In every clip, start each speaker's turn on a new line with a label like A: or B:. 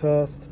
A: podcast.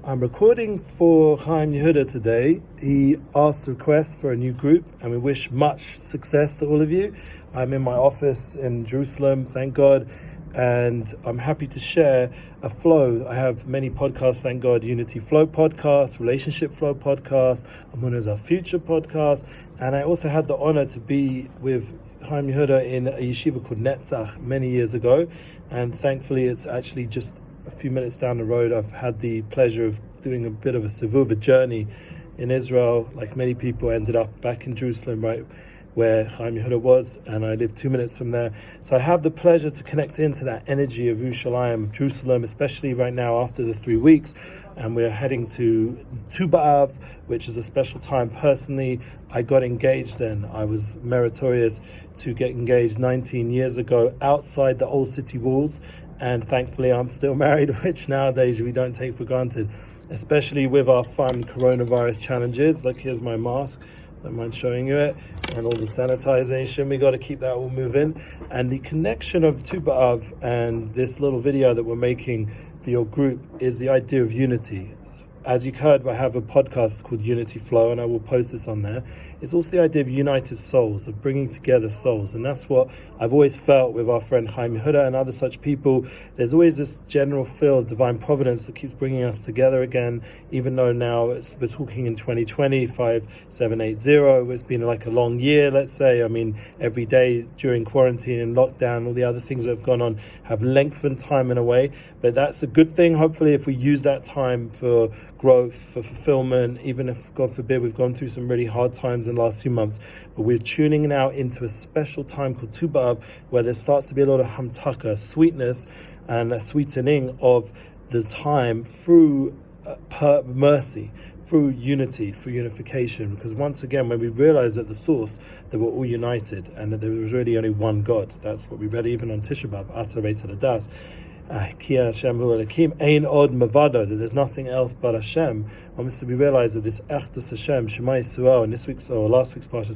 A: I'm recording for Chaim Yehuda today. He asked a request for a new group, and we wish much success to all of you. I'm in my office in Jerusalem, thank God, and I'm happy to share a flow. I have many podcasts, thank God, Unity Flow podcast, Relationship Flow podcast, Amunah is Our Future podcast, and I also had the honor to be with Chaim Yehuda in a yeshiva called Netzach many years ago, and thankfully it's actually just a few minutes down the road. I've had the pleasure of doing a bit of a sivuv, a journey in Israel. Like many people, ended up back in Jerusalem, right where Chaim Yehuda was, and I live 2 minutes from there. So I have the pleasure to connect into that energy of Yerushalayim, of Jerusalem, especially right now after the 3 weeks. And we're heading to TuBav, which is a special time. Personally, I got engaged then. I was meritorious to get engaged 19 years ago outside the old city walls. And thankfully I'm still married, which nowadays we don't take for granted, especially with our fun coronavirus challenges. Like, here's my mask, don't mind showing you it, and all the sanitization. We got to keep that all moving. And the connection of TuBav and this little video that we're making for your group is the idea of unity. As you heard, I have a podcast called Unity Flow, and I will post this on there. It's also the idea of united souls, of bringing together souls. And that's what I've always felt with our friend Chaim Yehuda and other such people. There's always this general feel of divine providence that keeps bringing us together again, even though now we're talking in 2020, 5780. It's been like a long year, let's say. I mean, every day during quarantine and lockdown, all the other things that have gone on have lengthened time in a way. But that's a good thing, hopefully, if we use that time for growth, for fulfillment, even if, God forbid, we've gone through some really hard times in the last few months. But we're tuning now into a special time called TuBav, where there starts to be a lot of hamtaka, sweetness, and a sweetening of the time through mercy, through unity, through unification. Because once again, when we realize at the source that we're all united and that there was really only one God, that's what we read even on Tisha B'Av, Ata Reita Ladas, that there's nothing else but Hashem. Obviously, we realize that this Echdus Hashem, Shema Yisrael, in this week's or last week's parsha,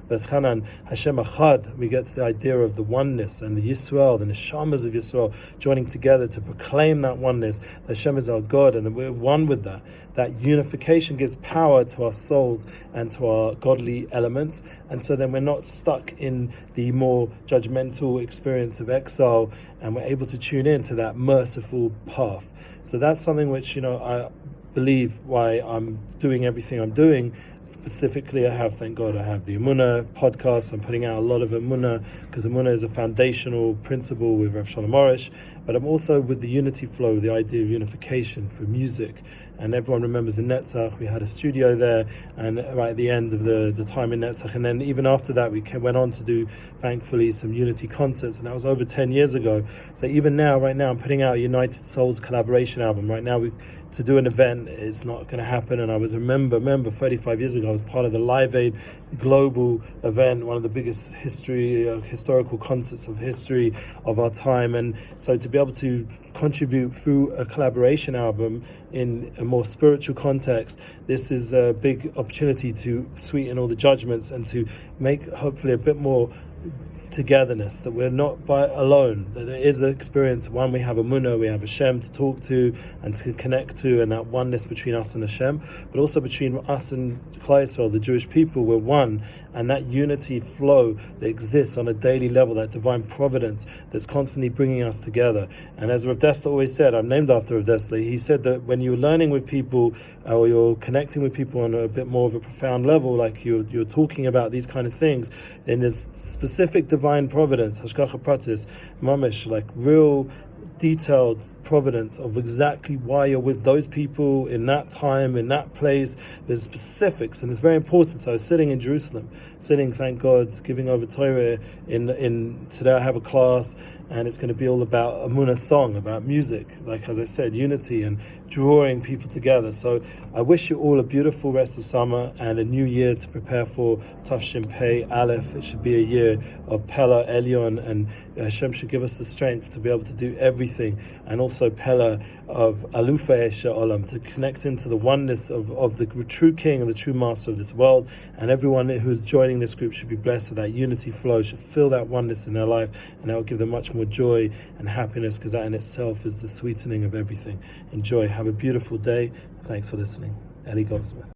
A: Veschanan Hashem Achad, we get to the idea of the oneness and the Yisrael, the neshamas of Yisrael joining together to proclaim that oneness. That Hashem is our God, and that we're one with that. That unification gives power to our souls and to our godly elements, and so then we're not stuck in the more judgmental experience of exile, and we're able to tune in to that merciful path. So that's something which, I believe why I'm doing everything I'm doing. Specifically, thank God, I have the Amunah podcast. I'm putting out a lot of Amunah, because Amunah is a foundational principle with Rav Shalom Arush. But I'm also with the Unity Flow, the idea of unification through music. And everyone remembers in Netzach, we had a studio there, and right at the end of the time in Netzach. And then even after that, we went on to do, thankfully, some Unity concerts, and that was over 10 years ago. So even now, right now, I'm putting out a United Souls collaboration album. Right now, to do an event is not going to happen. And I was remember 35 years ago, I was part of the Live Aid global event, one of the biggest historical concerts of history of our time. And so to be able to contribute through a collaboration album in a more spiritual context, this is a big opportunity to sweeten all the judgments and to make hopefully a bit more togetherness, that we're not alone, that there is an experience. One, we have Amunah, we have Hashem to talk to and to connect to, and that oneness between us and Hashem, but also between us and Klal Yisrael, the Jewish people. We're one, and that unity flow that exists on a daily level, that divine providence that's constantly bringing us together. And as Rav Dessler always said, I'm named after Rav Dessler, he said that when you're learning with people, or you're connecting with people on a bit more of a profound level, like you're talking about these kind of things, then there's specific divine providence, hashgacha pratis, mamish, like real detailed providence of exactly why you're with those people in that time, in that place. There's specifics, and it's very important. So I was sitting in Jerusalem, thank God, giving over Torah. In today I have a class, and it's going to be all about Amunah song, about music, like as I said, unity and drawing people together. So I wish you all a beautiful rest of summer and a new year to prepare for Tafshin Pei Aleph. It should be a year of Pella Elyon, and Hashem should give us the strength to be able to do everything, and also Pella Alufei Olam, to connect into the oneness of the true King and the true Master of this world. And everyone who's joining this group should be blessed with that unity flow, should feel that oneness in their life, and that will give them much more joy and happiness, because that in itself is the sweetening of everything. Enjoy. Have a beautiful day. Thanks for listening. Eli Goldsmith.